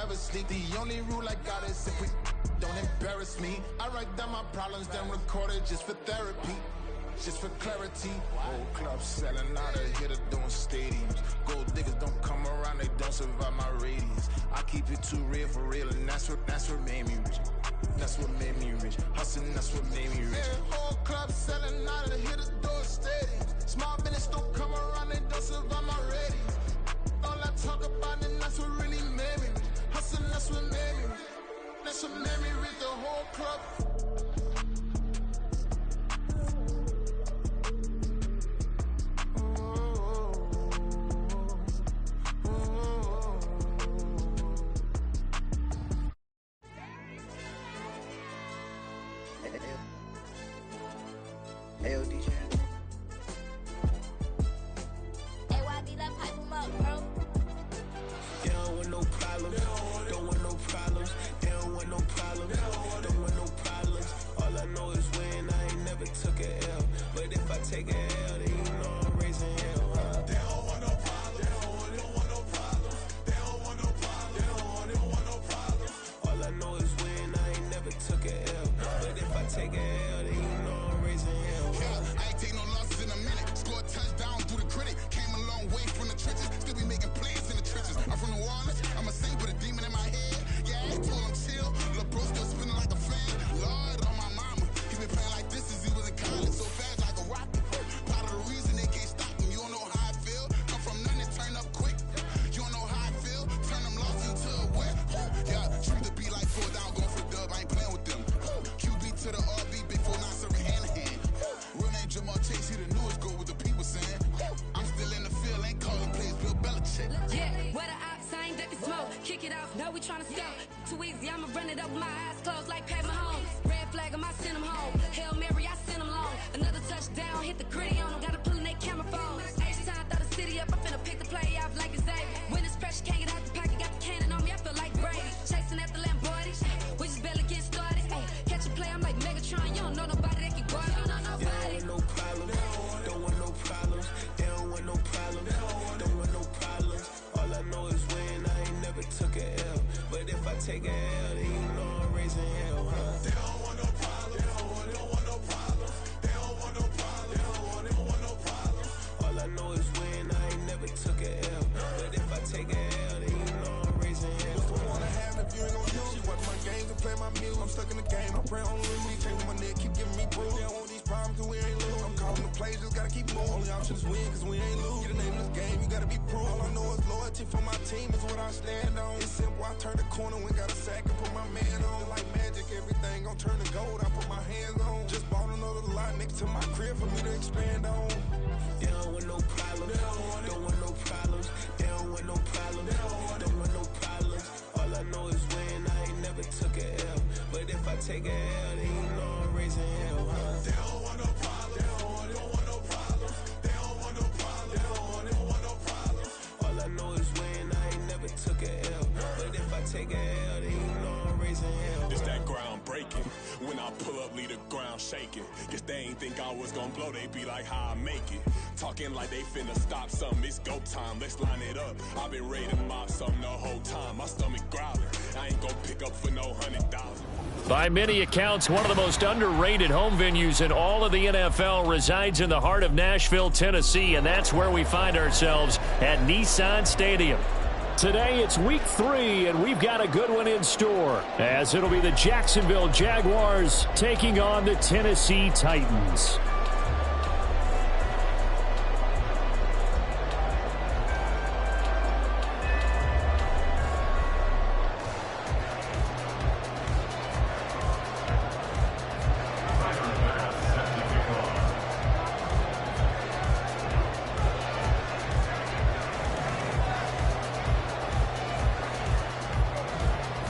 never sleep. The only rule I got is if we don't embarrass me. I write down my problems, then record it just for therapy. Just for clarity, whole club selling out of here to doing stadiums. Gold diggers don't come around, they don't survive my radius. I keep it too real for real, and that's what made me rich. That's what made me rich. Hustling, that's what made me rich. Yeah, whole club selling out of here to doing stadiums. Small business don't come around, they don't survive my radius. All I talk about, and that's what really made me rich. Hustling, that's what made me rich. That's what made me rich. The whole club. Take a L, then you know I'm raising hell, huh? They don't want no problem. They don't want no problem. They don't want no problem. They don't want no problem. All I know is win. I ain't never took a L. But if I take a L, then you know I'm raising hell. What's the one I have if you ain't gon' use? She watch my games and play my music. I'm stuck in the game. I pray on me. Chain on my neck, keep giving me bruise. They don't want these problems cause we ain't lose. I'm calling the plays, just gotta keep moving. Only option is win cause we ain't lose. Get the name of this game, you gotta be proof. All I know is loyalty for my team is what I stand on. It's simple, I turn the corner, we got a sack and put my man on. Like magic, everything gon' turn to gold, I put my hands on. Just bought another lot next to my crib for me to expand on. They don't want no problems. Don't want no problems. They don't want no problems. Don't want no problems. All I know is win. I ain't never took a L. But if I take a L, then you know I'm raising hell, huh? They don't want no problems. They don't want no problems. They don't want no problems. They don't want no problems. All I know is win. I ain't never took a L. But if I take a L, then you know I'm raising hell. It's that ground breaking. When I pull up, leave the ground shaking. Guess they ain't think I was gonna blow. They be like, how I make it. Talking like they finna stop something. It's go time. Let's line it up. I've been ready to mop something the whole time. My stomach growling. I ain't gonna pick up for no $100. By many accounts, one of the most underrated home venues in all of the NFL resides in the heart of Nashville, Tennessee, and that's where we find ourselves at Nissan Stadium. Today it's week 3, and we've got a good one in store, as it'll be the Jacksonville Jaguars taking on the Tennessee Titans.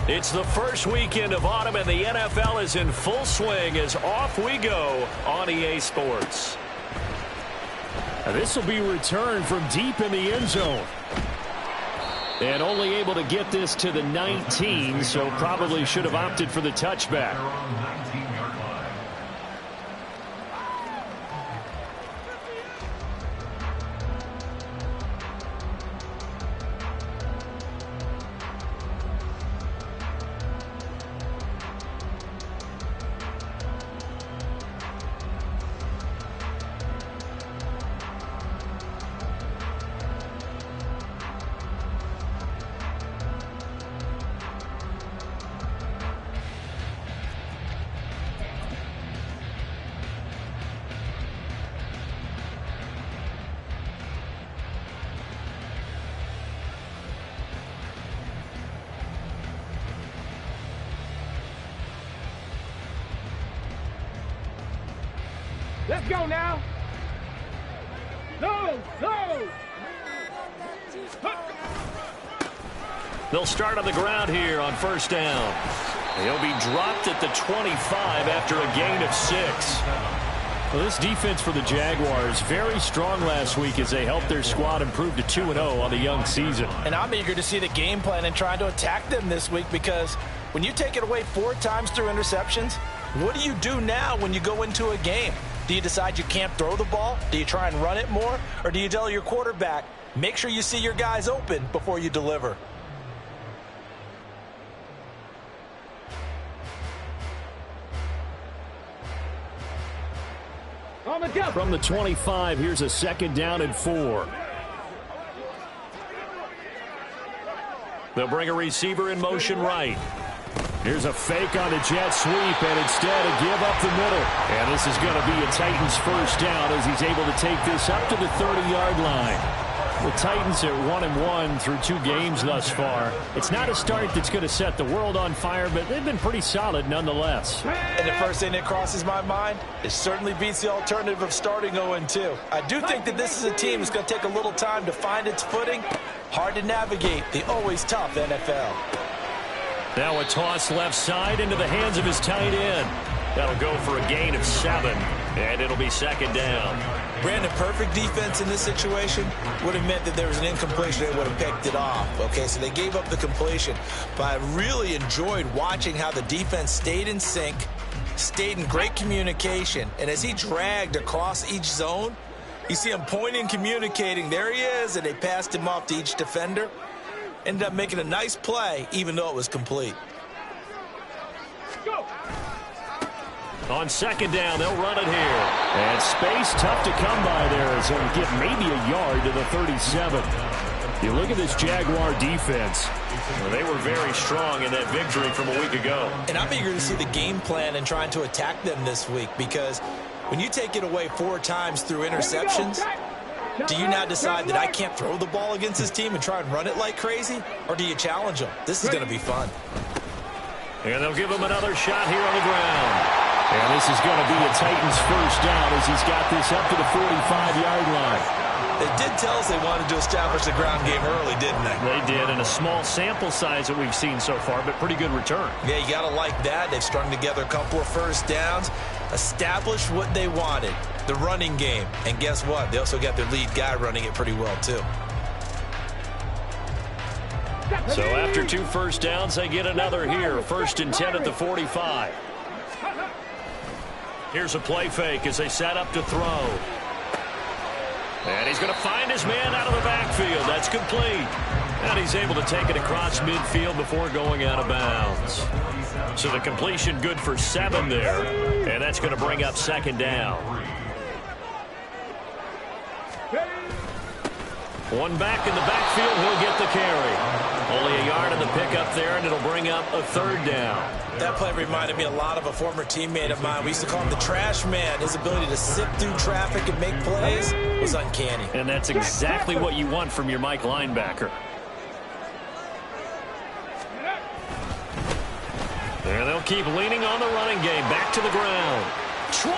It's the first weekend of autumn, and the NFL is in full swing as off we go on EA Sports. Now, this will be returned from deep in the end zone. And only able to get this to the 19, so probably should have opted for the touchback. Let's go now. No, no. They'll start on the ground here on first down. He'll be dropped at the 25 after a gain of 6. Well, this defense for the Jaguars, very strong last week as they helped their squad improve to 2-0 on the young season. And I'm eager to see the game plan and trying to attack them this week, because when you take it away 4 times through interceptions, what do you do now when you go into a game? Do you decide you can't throw the ball? Do you try and run it more? Or do you tell your quarterback, make sure you see your guys open before you deliver? From the 25, here's a 2nd down and 4. They'll bring a receiver in motion right. Here's a fake on the jet sweep, and instead a give up the middle. And this is going to be a Titans first down as he's able to take this up to the 30-yard line. The Titans are 1-1 through 2 games thus far. It's not a start that's going to set the world on fire, but they've been pretty solid nonetheless. And the first thing that crosses my mind, it certainly beats the alternative of starting 0-2. I do think that this is a team that's going to take a little time to find its footing. Hard to navigate the always tough NFL. Now a toss left side into the hands of his tight end. That'll go for a gain of 7, and it'll be 2nd down. Brandon, perfect defense in this situation would have meant that there was an incompletion. They would have picked it off. Okay, so they gave up the completion. But I really enjoyed watching how the defense stayed in sync, stayed in great communication. And as he dragged across each zone, you see him pointing, communicating. There he is, and they passed him off to each defender. Ended up making a nice play, even though it was complete. Go. On 2nd down, they'll run it here. And space tough to come by there as he'll get maybe a yard to the 37. You look at this Jaguar defense. Well, they were very strong in that victory from a week ago. And I'm eager to see the game plan and trying to attack them this week, because when you take it away 4 times through interceptions, do you now decide that I can't throw the ball against this team and try and run it like crazy? Or do you challenge them? This is going to be fun. And they'll give him another shot here on the ground. And this is going to be a Titans first down as he's got this up to the 45-yard line. They did tell us they wanted to establish the ground game early, didn't they? They did, and a small sample size that we've seen so far, but pretty good return. Yeah, you got to like that. They've strung together a couple of first downs, established what they wanted, the running game. And guess what? They also got their lead guy running it pretty well, too. So after 2 first downs, they get another here. 1st and 10 at the 45. Here's a play fake as they set up to throw. And he's going to find his man out of the backfield. That's complete. And he's able to take it across midfield before going out of bounds. So the completion good for 7 there. And that's going to bring up 2nd down. One back in the backfield, he'll get the carry. Only a yard in the pickup there, and it'll bring up a 3rd down. That play reminded me a lot of a former teammate of mine. We used to call him the trash man. His ability to sift through traffic and make plays was uncanny. And that's exactly what you want from your Mike linebacker. And they'll keep leaning on the running game. Back to the ground. 20.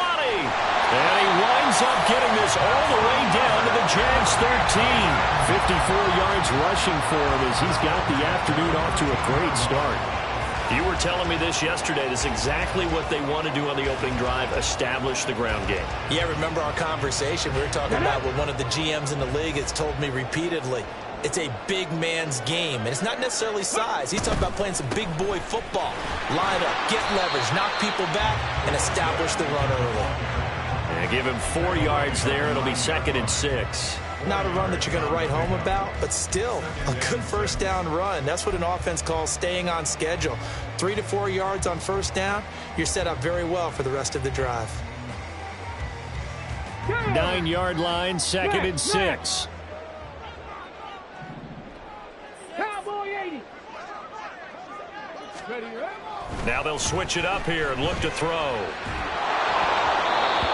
And he winds up getting this all the way down to the Jags 13. 54 yards rushing for him as he's got the afternoon off to a great start. You were telling me this yesterday. This is exactly what they want to do on the opening drive, establish the ground game. Yeah, remember our conversation? We were talking about what one of the GMs in the league has told me repeatedly. It's a big man's game, and it's not necessarily size. He's talking about playing some big boy football. Line up, get leverage, knock people back, and establish the run early. And give him 4 yards there. It'll be 2nd and 6. Not a run that you're going to write home about, but still a good first down run. That's what an offense calls staying on schedule. 3 to 4 yards on first down, you're set up very well for the rest of the drive. 9-yard line, 2nd and 6. Now they'll switch it up here and look to throw.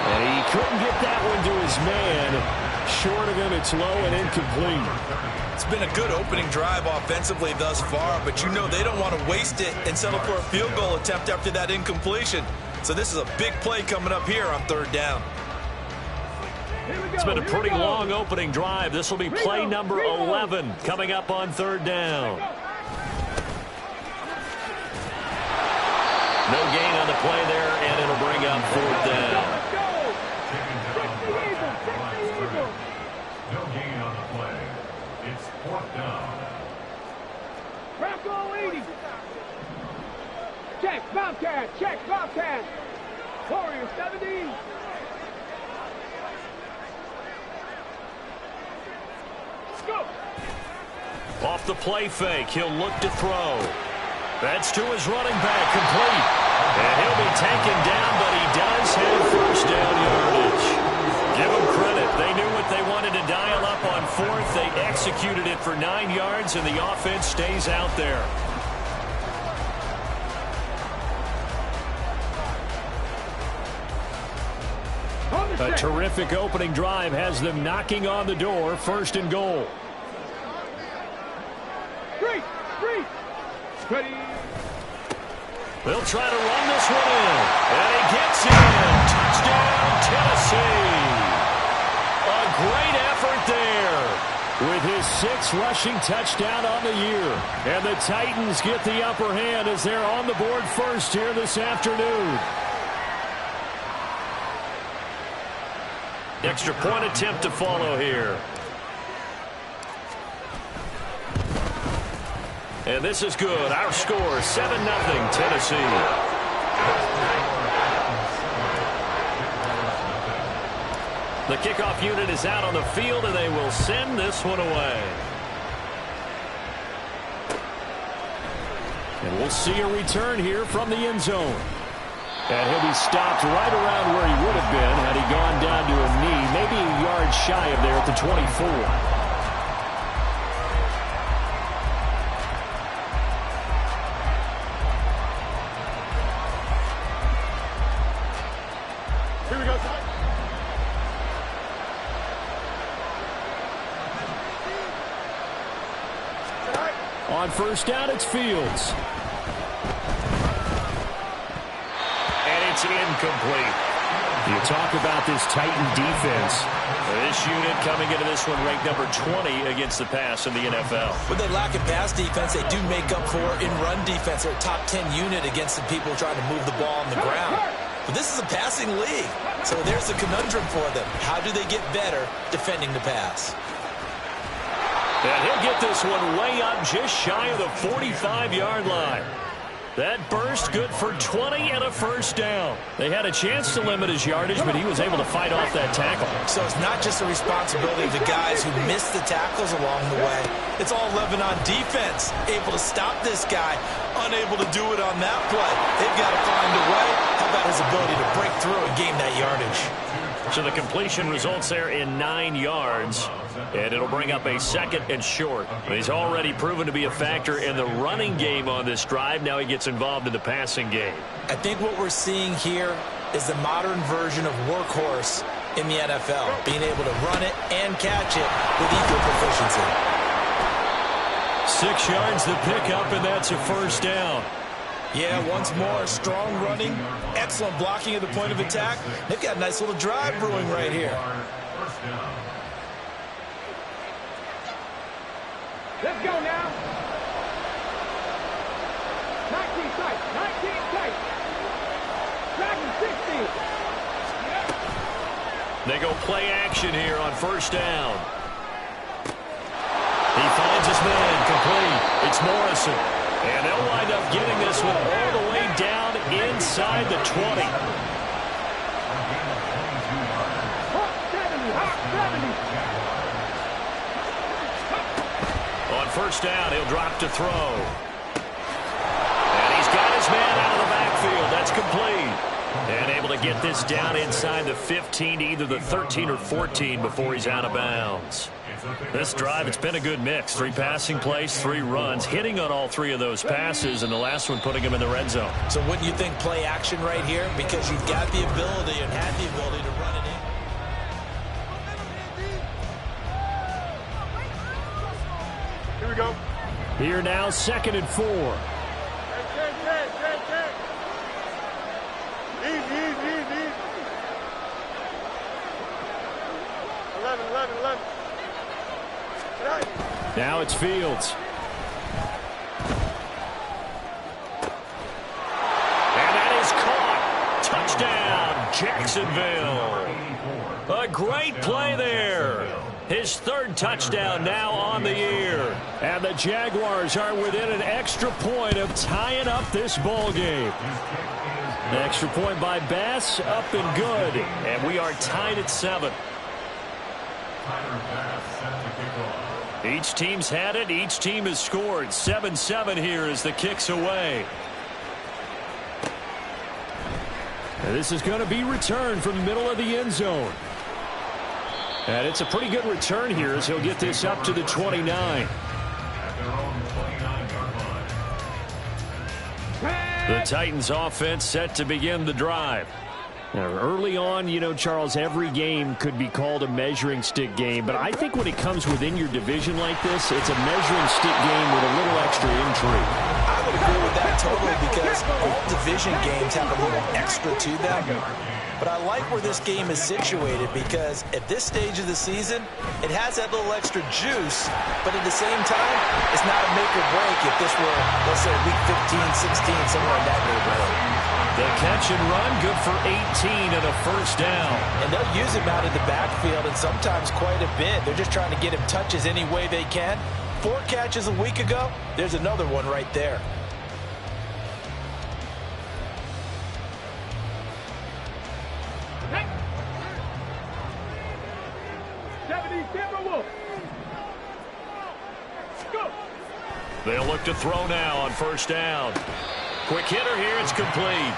And he couldn't get that one to his man. Short of him, it's low and incomplete. It's been a good opening drive offensively thus far, but you know they don't want to waste it and settle for a field goal attempt after that incompletion. So this is a big play coming up here on 3rd down. It's been a pretty long opening drive. This will be play number 11 coming up on third down. No gain on the play there, and it'll bring up fourth down. No gain on the play. It's fourth down. Bronco 80. Check, Bobcat. Check, Bobcat. Warrior 70. Go. Off the play fake, he'll look to throw. That's to his running back, complete. And he'll be taken down, but he does have first down yardage. Give them credit. They knew what they wanted to dial up on fourth. They executed it for 9 yards, and the offense stays out there. A terrific opening drive has them knocking on the door, first and goal. Ready. They'll try to run this one in. And he gets in. Touchdown, Tennessee. A great effort there with his 6th rushing touchdown on the year. And the Titans get the upper hand as they're on the board first here this afternoon. Extra point attempt to follow here. And this is good. Our score, 7-0 Tennessee. The kickoff unit is out on the field, and they will send this one away. And we'll see a return here from the end zone. And he'll be stopped right around where he would have been had he gone down to a knee, maybe a yard shy of there at the 24. Here we go, son. On first down, it's Fields. It's incomplete. You talk about this Titan defense. This unit coming into this one ranked number 20 against the pass in the NFL. When they lack in pass defense, they do make up for in run defense. They're a top 10 unit against the people trying to move the ball on the ground. But this is a passing league, so there's a conundrum for them. How do they get better defending the pass? And he'll get this one way up just shy of the 45-yard line. That burst good for 20 and a first down. They had a chance to limit his yardage, but he was able to fight off that tackle. So it's not just the responsibility of the guys who missed the tackles along the way. It's all Lebanon defense, able to stop this guy, unable to do it on that play. They've got to find a way. How about his ability to break through and gain that yardage? So the completion results there in 9 yards, and it'll bring up a second and short. He's already proven to be a factor in the running game on this drive. Now he gets involved in the passing game. I think what we're seeing here is the modern version of workhorse in the NFL, being able to run it and catch it with equal proficiency. 6 yards the pickup, and that's a first down. Yeah, once more, strong running, excellent blocking at the point of attack. They've got a nice little drive brewing right here. Let's go now. 19 tight. 19 tight. Dragon 60. They go play action here on first down. He finds his man, complete. It's Morrison. And they'll wind up getting this one all the way down inside the 20. On first down, he'll drop to throw. And he's got his man out of the backfield. That's complete. And able to get this down inside the 15, either the 13 or 14 before he's out of bounds. This drive, it's been a good mix. 3 passing plays, 3 runs, hitting on all 3 of those passes, and the last one putting him in the red zone. So wouldn't you think play action right here? Because you've got the ability and had the ability to run it in. Here we go. Here now, 2nd and 4. Easy. Now it's Fields. And that is caught. Touchdown, Jacksonville. A great play there. His third touchdown now on the year. And the Jaguars are within an extra point of tying up this ball game. An extra point by Bass, up and good. And we are tied at 7. Each team's had it. Each team has scored. 7-7 here as the kick's away. And this is going to be returned from the middle of the end zone. And it's a pretty good return here as he'll get this up to the 29. The Titans offense set to begin the drive. Now, early on, you know, Charles, every game could be called a measuring stick game, but I think when it comes within your division like this, it's a measuring stick game with a little extra intrigue. I would agree with that totally because all division games have a little extra to them. But I like where this game is situated because at this stage of the season, it has that little extra juice, but at the same time, it's not a make or break if this were, let's say, week 15, 16, somewhere in that neighborhood. The catch and run, good for 18 and a first down. And they'll use him out in the backfield and sometimes quite a bit. They're just trying to get him touches any way they can. 4 catches a week ago, there's another one right there. They'll look to throw now on first down. Quick hitter here, it's complete.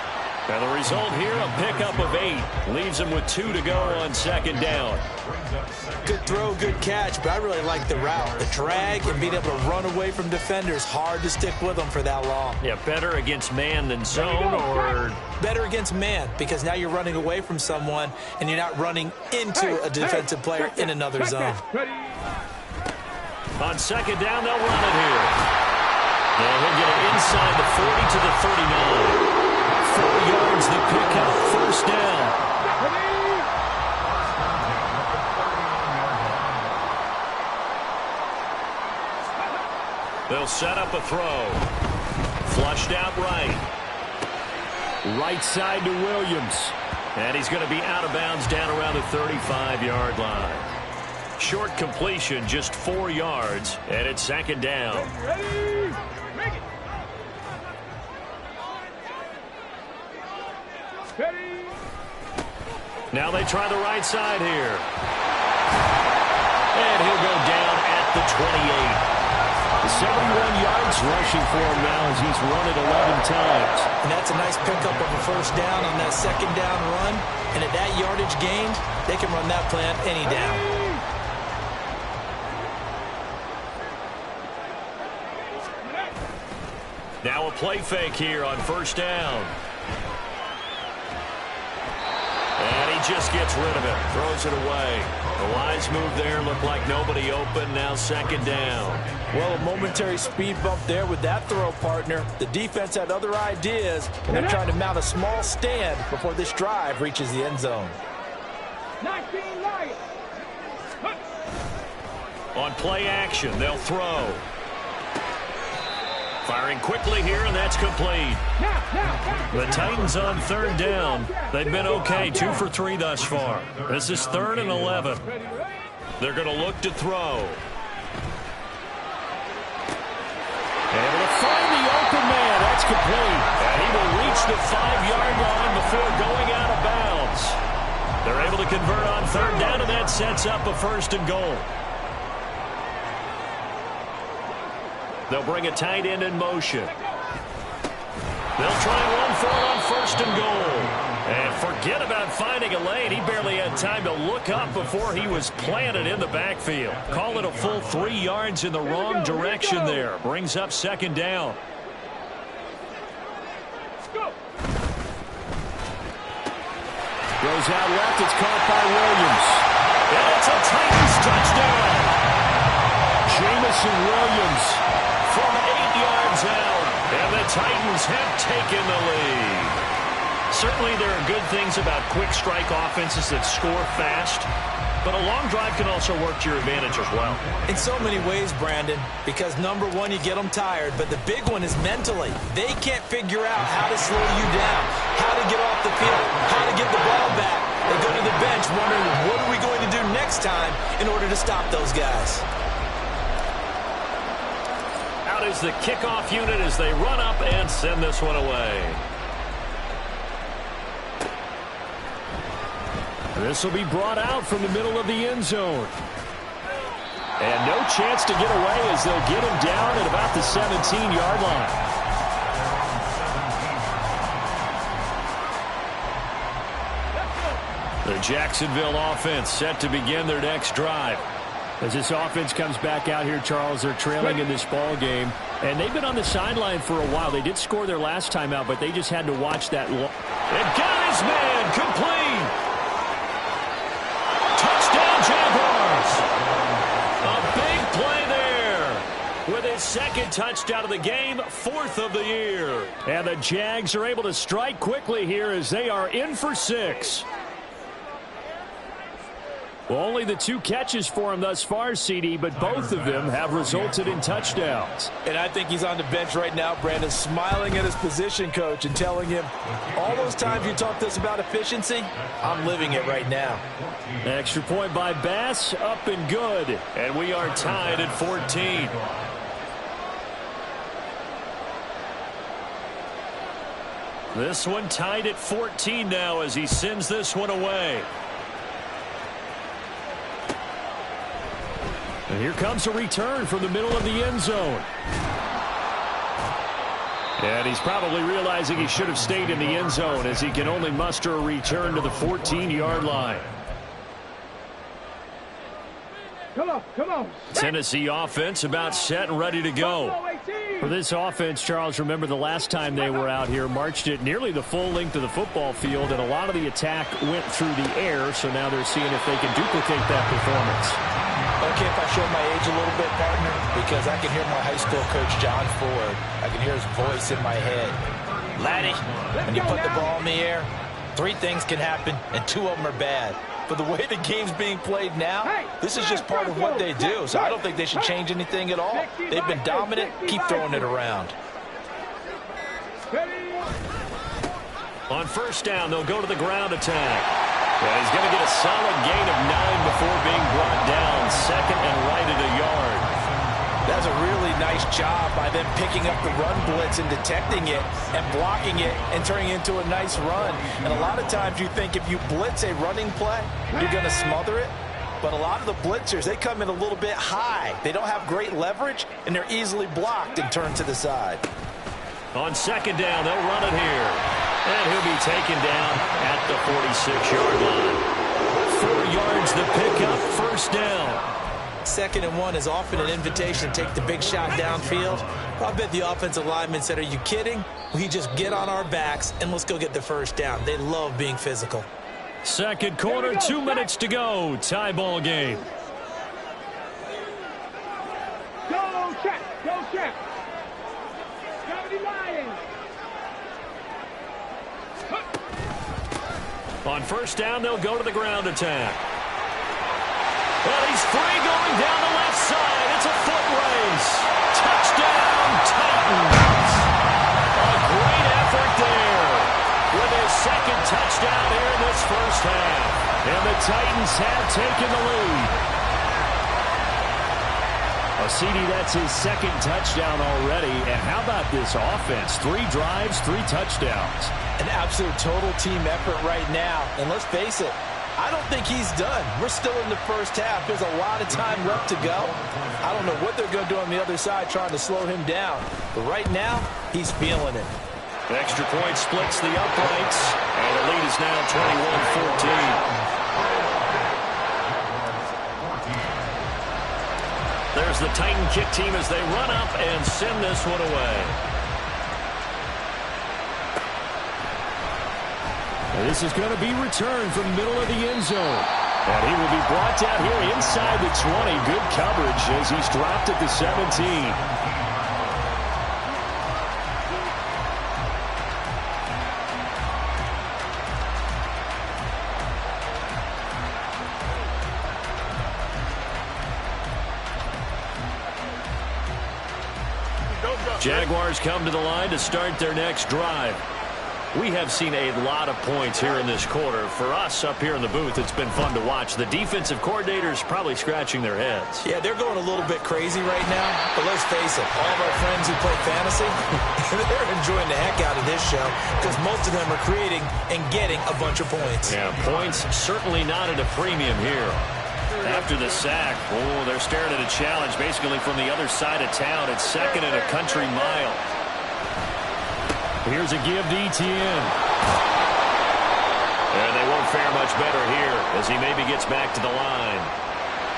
And the result here, a pickup of 8. Leaves them with 2 to go on second down. Good throw, good catch, but I really like the route. The drag and being able to run away from defenders, hard to stick with them for that long. Yeah, better against man than zone, or? Better against man, because now you're running away from someone and you're not running into a defensive player in another zone. On second down, they'll run it here. And he'll get it inside the 40 to the 39. 4 yards the pickup, first down. They'll set up a throw. Flushed out right. Right side to Williams. And he's going to be out of bounds down around the 35-yard line. Short completion, just 4 yards, and it's second down. Now they try the right side here. And he'll go down at the 28. 71 yards rushing for him now as he's run it 11 times. And that's a nice pickup of a first down on that second down run. And at that yardage gained, they can run that play on any down. Now a play fake here on first down. And he just gets rid of it. Throws it away. The wise move there. Looked like nobody open. Now second down. Well, a momentary speed bump there with that throw, partner. The defense had other ideas, and they're trying to mount a small stand before this drive reaches the end zone. 19 Lions. On play action, they'll throw. Firing quickly here, and that's complete. The Titans on third down. They've been okay, 2 for 3 thus far. This is 3rd and 11. They're going to look to throw. Able to find the open man. That's complete. And he will reach the 5-yard line before going out of bounds. They're able to convert on third down, and that sets up a 1st and goal. They'll bring a tight end in motion. They'll try and run for it on 1st and goal. And forget about finding a lane. He barely had time to look up before he was planted in the backfield. Call it a full 3 yards in the wrong direction there. Brings up second down. Goes out left. It's caught by Williams. And it's a Titans touchdown. Jamison Williams from 8 yards out. And the Titans have taken the lead. Certainly there are good things about quick strike offenses that score fast. but a long drive can also work to your advantage as well. In so many ways, Brandon, because number one, you get them tired, but the big one is mentally. They can't figure out how to slow you down, how to get off the field, how to get the ball back. They go to the bench wondering, what are we going to do next time in order to stop those guys? Out is the kickoff unit as they run up and send this one away. This will be brought out from the middle of the end zone. And no chance to get away as they'll get him down at about the 17-yard line. The Jacksonville offense set to begin their next drive. As this offense comes back out here, Charles, they're trailing in this ball game. And they've been on the sideline for a while. They did score their last time out, but they just had to watch that. And got his man complete. Touchdown, Jaguars. A big play there. With his second touchdown of the game, 4th of the year. And the Jags are able to strike quickly here as they are in for 6. Well, only the 2 catches for him thus far, CD, but both of them have resulted in touchdowns. And I think he's on the bench right now, Brandon, smiling at his position coach and telling him, all those times you talked to us about efficiency, I'm living it right now. Extra point by Bass, up and good. And we are tied at 14. This one tied at 14 now as he sends this one away. And here comes a return from the middle of the end zone. And he's probably realizing he should have stayed in the end zone as he can only muster a return to the 14-yard line. Come on. Tennessee offense about set and ready to go. For this offense, Charles, remember the last time they were out here, marched it nearly the full length of the football field, and a lot of the attack went through the air, so now they're seeing if they can duplicate that performance. Okay, if I show my age a little bit, partner, because I can hear my high school coach, John Ford. I can hear his voice in my head. Laddie, when you put the ball in the air, 3 things can happen, and 2 of them are bad. But the way the game's being played now, this is just part of what they do. So I don't think they should change anything at all. They've been dominant. Keep throwing it around. On first down, they'll go to the ground attack. And he's going to get a solid gain of 9 before being brought down. 2nd and right at a yard. That's a really nice job by them picking up the run blitz and detecting it and blocking it and turning it into a nice run. And a lot of times you think if you blitz a running play, you're going to smother it. But a lot of the blitzers, they come in a little bit high. They don't have great leverage, and they're easily blocked and turned to the side. On 2nd down, they'll run it here. And he'll be taken down at the 46-yard line. 4 yards the pickup, first down. 2nd and 1 is often an invitation to take the big shot downfield. I bet the offensive linemen said, are you kidding? We just get on our backs and let's go get the first down. They love being physical. Second quarter, 2 minutes to go. Tie ball game. Go check. 70 Lions. On first down, they'll go to the ground attack. Well, he's free going down the left side. It's a foot race. Touchdown, Titans. A great effort there with his 2nd touchdown here in this first half. And the Titans have taken the lead. CD, that's his 2nd touchdown already. And how about this offense? 3 drives, 3 touchdowns. An absolute total team effort right now. And let's face it, I don't think he's done. We're still in the first half. There's a lot of time left to go. I don't know what they're going to do on the other side trying to slow him down. But right now, he's feeling it. The extra point splits the uprights. And the lead is now 21-14. There's the Titan kick team as they run up and send this one away. And this is going to be returned from the middle of the end zone. And he will be brought down here inside the 20. Good coverage as he's dropped at the 17. Jaguars come to the line to start their next drive. We have seen a lot of points here in this quarter. For us up here in the booth, it's been fun to watch. The defensive coordinators probably scratching their heads. Yeah, they're going a little bit crazy right now. But let's face it, all of our friends who play fantasy, they're enjoying the heck out of this show because most of them are creating and getting a bunch of points. Yeah, points certainly not at a premium here. After the sack, they're staring at a challenge basically from the other side of town. It's second and a country mile. Here's a give to Etienne. And they won't fare much better here as he maybe gets back to the line.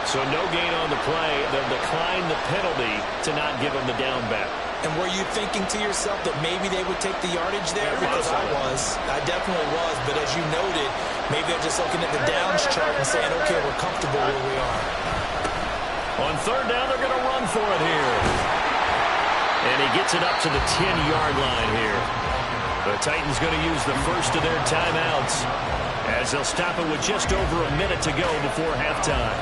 So no gain on the play. They'll decline the penalty to not give him the down back. And were you thinking to yourself that maybe they would take the yardage there? Because I was. I definitely was. But as you noted, maybe they're just looking at the downs chart and saying, okay, we're comfortable where we are. On third down, they're going to run for it here. And he gets it up to the 10-yard line here. The Titans going to use the first of their timeouts as they'll stop it with just over a minute to go before halftime.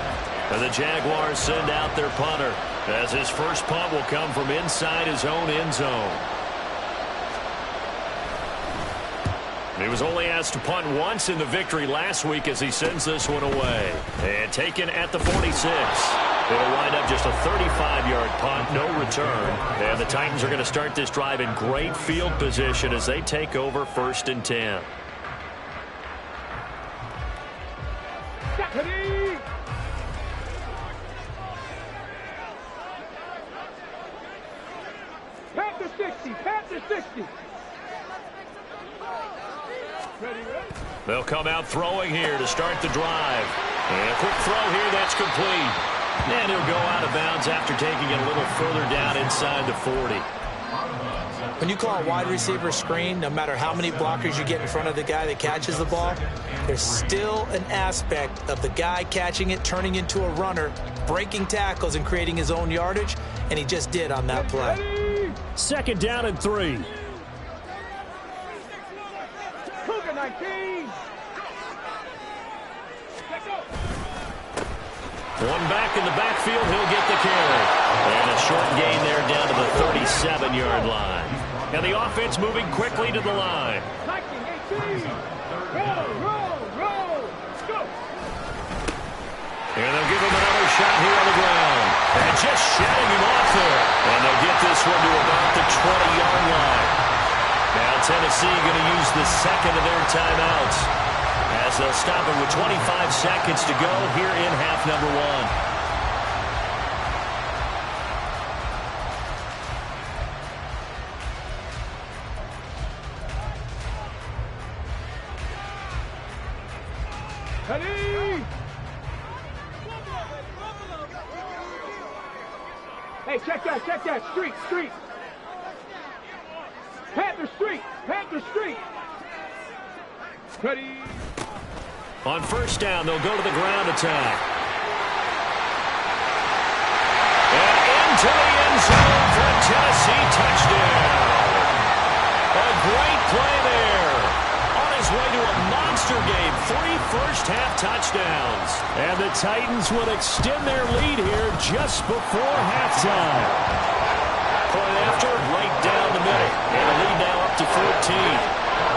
And the Jaguars send out their punter as his first punt will come from inside his own end zone. He was only asked to punt once in the victory last week as he sends this one away. And taken at the 46. It'll wind up just a 35-yard punt, no return. And the Titans are going to start this drive in great field position as they take over 1st and 10. Panther 60, Panther 60. They'll come out throwing here to start the drive. And a quick throw here, that's complete. And he'll go out of bounds after taking it a little further down inside the 40. When you call a wide receiver screen, no matter how many blockers you get in front of the guy that catches the ball, there's still an aspect of the guy catching it, turning into a runner, breaking tackles and creating his own yardage, and he just did on that play. 2nd down and 3. Cougar 19. One back in the backfield, he'll get the carry. And a short gain there down to the 37-yard line. And the offense moving quickly to the line. 19, 18. Roll. Go. And they'll give him another shot here on the ground. And just shedding him off there. And they'll get this one to about the 20-yard line. Now Tennessee going to use the second of their timeouts as they'll stop it with 25 seconds to go here in half number 1. Hey, check that. Street. Panther Street. Ready. On 1st down, they'll go to the ground attack. And into the end zone for a Tennessee touchdown. A great play there. On his way to a monster game, 3 first-half touchdowns. And the Titans will extend their lead here just before halftime. Point after, right down the middle. And a lead now up to 14.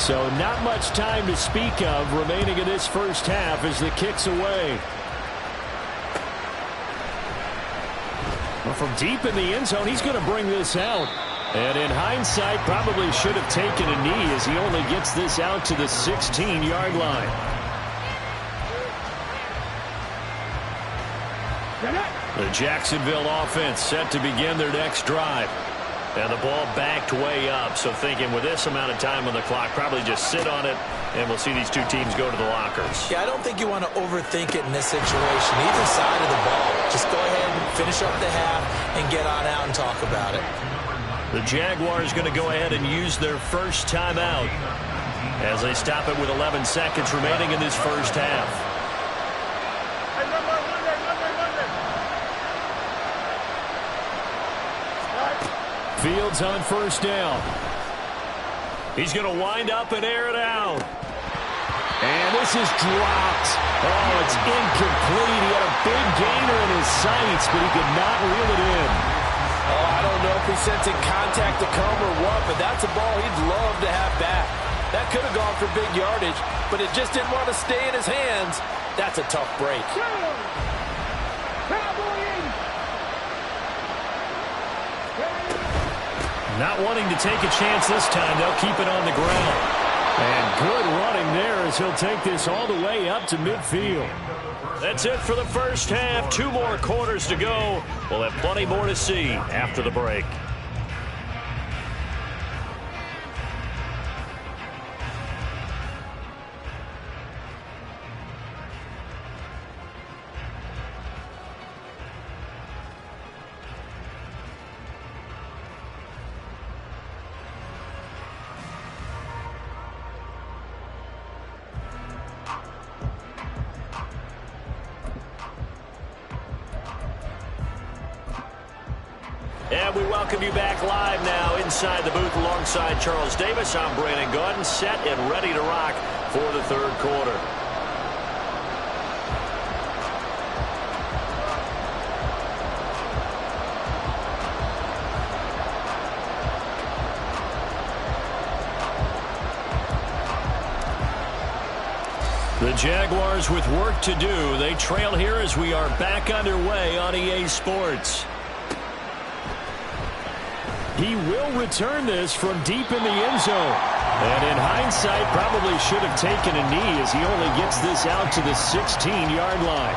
So not much time to speak of remaining in this first half as the kick's away. Well, from deep in the end zone, he's going to bring this out. And in hindsight, probably should have taken a knee as he only gets this out to the 16-yard line. The Jacksonville offense set to begin their next drive. And the ball backed way up, so thinking with this amount of time on the clock, probably just sit on it, and we'll see these two teams go to the lockers. Yeah, I don't think you want to overthink it in this situation. Either side of the ball, just go ahead and finish up the half and get on out and talk about it. The Jaguars going to go ahead and use their first timeout as they stop it with 11 seconds remaining in this first half. Fields on first down. He's going to wind up and air it out. And this is dropped. Oh, it's incomplete. He had a big gainer in his sights, but he could not reel it in. Oh, I don't know if he's sensing contact to come or what, but that's a ball he'd love to have back. That could have gone for big yardage, but it just didn't want to stay in his hands. That's a tough break. Not wanting to take a chance this time, they'll keep it on the ground. And good running there as he'll take this all the way up to midfield. That's it for the first half. 2 more quarters to go. We'll have plenty more to see after the break. And we welcome you back live now inside the booth alongside Charles Davis. I'm Brandon Gaudin, set and ready to rock for the third quarter. The Jaguars with work to do. They trail here as we are back underway on EA Sports. He will return this from deep in the end zone. And in hindsight, probably should have taken a knee as he only gets this out to the 16-yard line.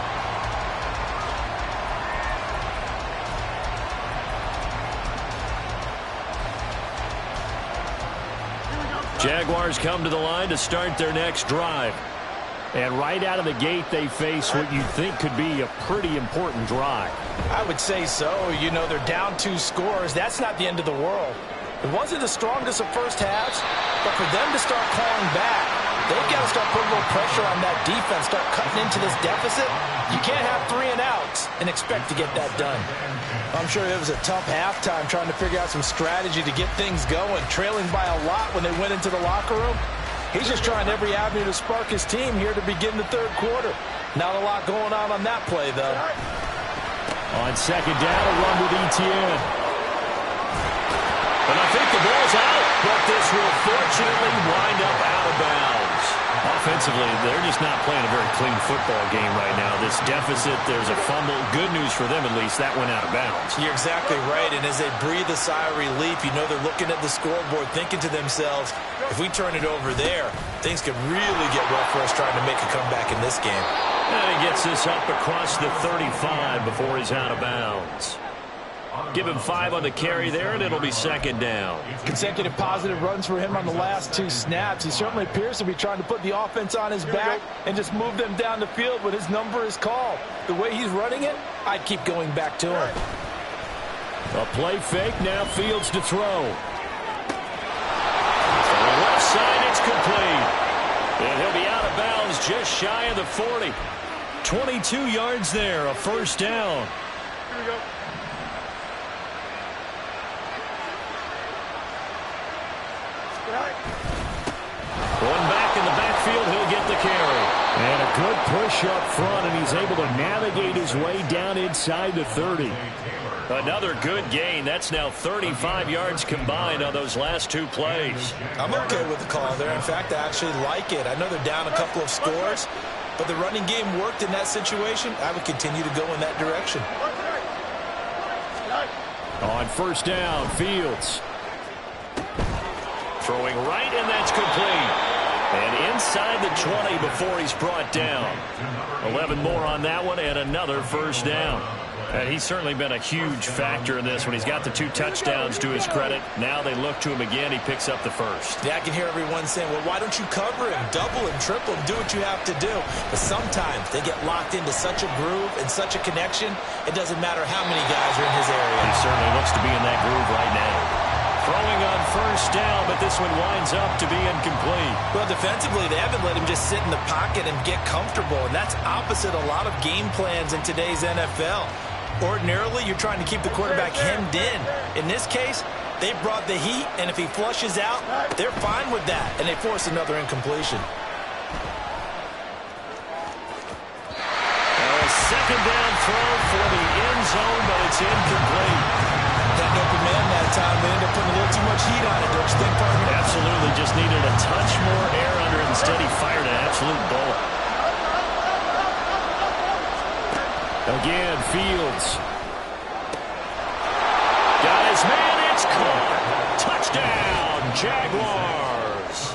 Jaguars come to the line to start their next drive. And right out of the gate, they face what you think could be a pretty important drive. I would say so. You know, they're down 2 scores. That's not the end of the world. It wasn't the strongest of first halves, but for them to start clawing back, they've got to start putting a little pressure on that defense, start cutting into this deficit. You can't have 3 and outs and expect to get that done. I'm sure it was a tough halftime trying to figure out some strategy to get things going, trailing by a lot when they went into the locker room. He's just trying every avenue to spark his team here to begin the third quarter. Not a lot going on that play, though. On second down, a run with Etienne. And I think the ball's out, but this will fortunately wind up out of bounds. Offensively, they're just not playing a very clean football game right now. This deficit, there's a fumble. Good news for them, at least. That went out of bounds. You're exactly right, and as they breathe a sigh of relief, you know they're looking at the scoreboard thinking to themselves, if we turn it over there, things could really get rough for us trying to make a comeback in this game. And he gets this up across the 35 before he's out of bounds. Give him 5 on the carry there, and it'll be second down. Consecutive positive runs for him on the last 2 snaps. He certainly appears to be trying to put the offense on his back and just move them down the field when his number is called. The way he's running it, I'd keep going back to him. A play fake, now Fields to throw. On the left side, it's complete. And he'll be out of bounds just shy of the 40. 22 yards there, a first down. Here we go. One back in the backfield, he'll get the carry. And a good push up front, and he's able to navigate his way down inside the 30. Another good gain. That's now 35 yards combined on those last 2 plays. I'm okay with the call there. In fact, I actually like it. I know they're down a couple of scores, but the running game worked in that situation. I would continue to go in that direction. On first down, Fields. Throwing right, and that's complete. And inside the 20 before he's brought down. 11 more on that one, and another first down. And he's certainly been a huge factor in this when he's got the 2 touchdowns to his credit. Now they look to him again. He picks up the first. Yeah, I can hear everyone saying, well, why don't you cover him, double him, triple him, do what you have to do. But sometimes they get locked into such a groove and such a connection, it doesn't matter how many guys are in his area. He certainly looks to be in that groove right now. Throwing on first down, but this one winds up to be incomplete. Well, defensively, they haven't let him just sit in the pocket and get comfortable, and that's opposite a lot of game plans in today's NFL. Ordinarily, you're trying to keep the quarterback hemmed in. In this case, They brought the heat, and if he flushes out, they're fine with that, and they force another incompletion. A second down throw for the end zone, but it's incomplete. That open man that time, they ended up putting a little too much heat on it, don't you think, Parker? Absolutely, just needed a touch more air under it. Instead, he fired an absolute bullet. Again, Fields. Got his man, it's caught. Touchdown, Jaguars.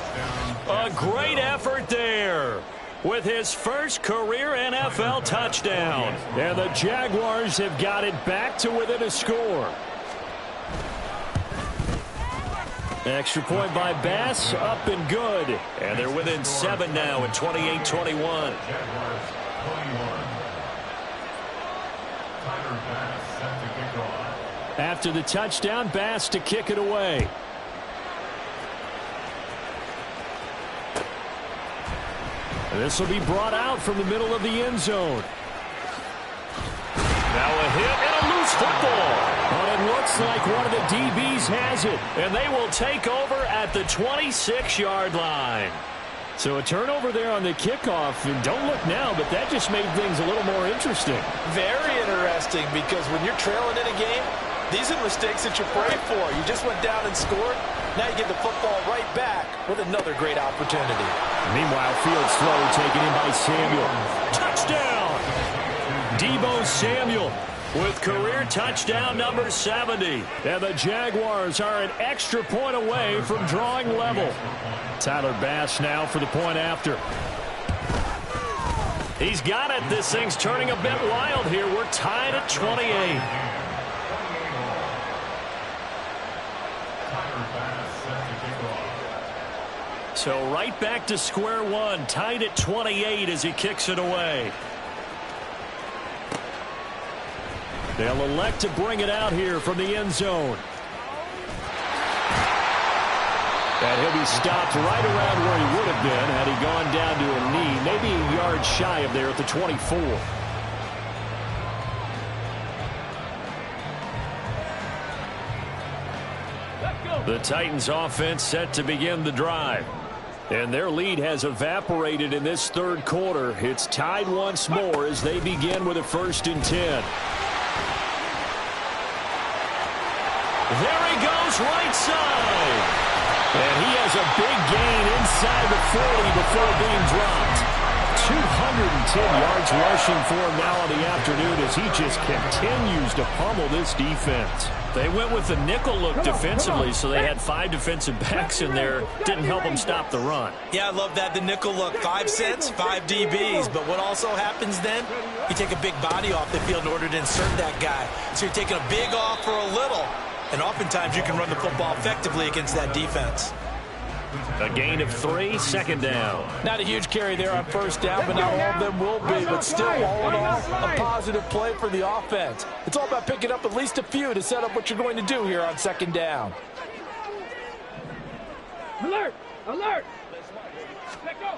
A great effort there with his first career NFL touchdown. And the Jaguars have got it back to within a score. Extra point by Bass, up and good. And they're within 7 now at 28-21. After the touchdown, Bass to kick it away. This will be brought out from the middle of the end zone. Now a hit and a loose football. But it looks like one of the DBs has it. And they will take over at the 26-yard line. So a turnover there on the kickoff. And don't look now, but that just made things a little more interesting. Very interesting, because when you're trailing in a game, these are the mistakes that you pray for. You just went down and scored. Now you get the football right back with another great opportunity. Meanwhile, Fields throw taken in by Samuel. Touchdown! Deebo Samuel with career touchdown number 70. And the Jaguars are an extra point away from drawing level. Tyler Bass now for the point after. He's got it. This thing's turning a bit wild here. We're tied at 28. So right back to square one, tied at 28 as he kicks it away. They'll elect to bring it out here from the end zone. And he'll be stopped right around where he would have been had he gone down to a knee, maybe a yard shy of there at the 24. The Titans offense set to begin the drive. And their lead has evaporated in this third quarter. It's tied once more as they begin with a 1st and 10. There he goes, right side. And he has a big gain inside the 40 before being dropped. 210 yards rushing for him now on the afternoon as he just continues to pummel this defense. They went with the nickel look defensively, so they had 5 defensive backs in there. Didn't help them stop the run. Yeah, I love that. The nickel look, 5 cents, 5 DBs. But what also happens then, you take a big body off the field in order to insert that guy. So you're taking a big off for a little. And oftentimes you can run the football effectively against that defense. A gain of 3, 2nd down. Not a huge carry there on 1st down, but not all of them will be. But still, all in all, a positive play for the offense. It's all about picking up at least a few to set up what you're going to do here on 2nd down. Alert! Alert! Let go!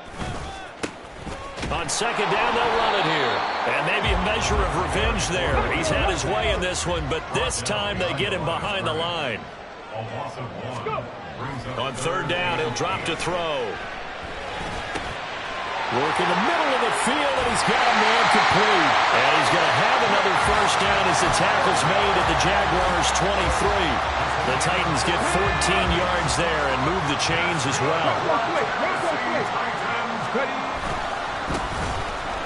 On 2nd down, they'll run it here. And maybe a measure of revenge there. He's had his way in this one, but this time they get him behind the line. On 3rd down, he'll drop to throw. Work in the middle of the field, and he's got a man complete. And he's going to have another 1st down as the tackle's made at the Jaguars' 23. The Titans get 14 yards there and move the chains as well.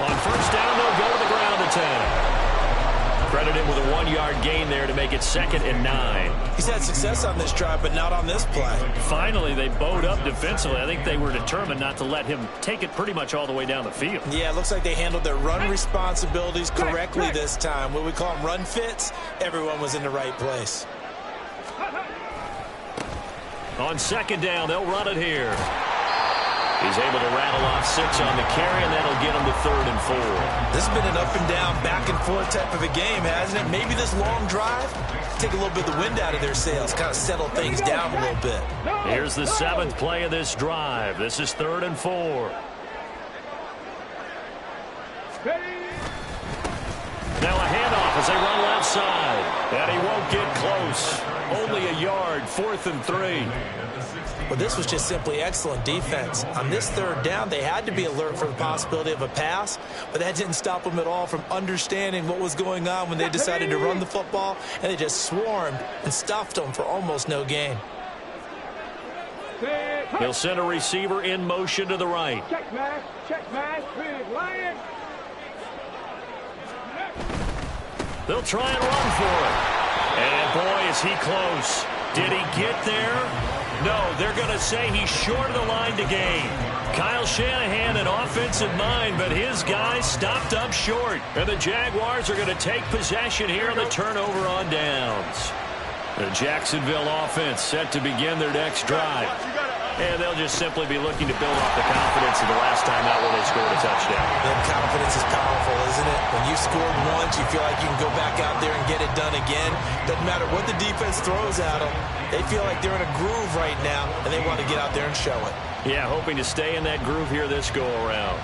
On 1st down, they'll go to the ground attack. Credit him with a 1-yard gain there to make it 2nd and 9. He's had success on this drive, but not on this play. Finally, they bowed up defensively. I think they were determined not to let him take it pretty much all the way down the field. Yeah, it looks like they handled their run responsibilities correctly this time. What we call them run fits, everyone was in the right place. On 2nd down, they'll run it here. He's able to rattle off 6 on the carry, and that'll get him to 3rd and 4. This has been an up-and-down, back-and-forth type of a game, hasn't it? Maybe this long drive, take a little bit of the wind out of their sails, kind of settle things down a little bit. Here's the 7th play of this drive. This is 3rd and 4. Now a handoff as they run left side, and he won't get close. Only a yard, 4th and 3. Well, this was just simply excellent defense. On this third down, they had to be alert for the possibility of a pass, but that didn't stop them at all from understanding what was going on when they decided to run the football, and they just swarmed and stuffed them for almost no gain. He'll send a receiver in motion to the right. Check match, big lion. They'll try and run for it. And boy, is he close. Did he get there? No, they're going to say he's short of the line to gain. Kyle Shanahan, an offensive mind, but his guys stopped up short. And the Jaguars are going to take possession here on the turnover on downs. The Jacksonville offense set to begin their next drive. And they'll just simply be looking to build off the confidence of the last time out where they scored a touchdown. That confidence is powerful, isn't it? When you scored once, you feel like you can go back out there and get it done again. Doesn't matter what the defense throws at them. They feel like they're in a groove right now, and they want to get out there and show it. Yeah, hoping to stay in that groove here this go-around.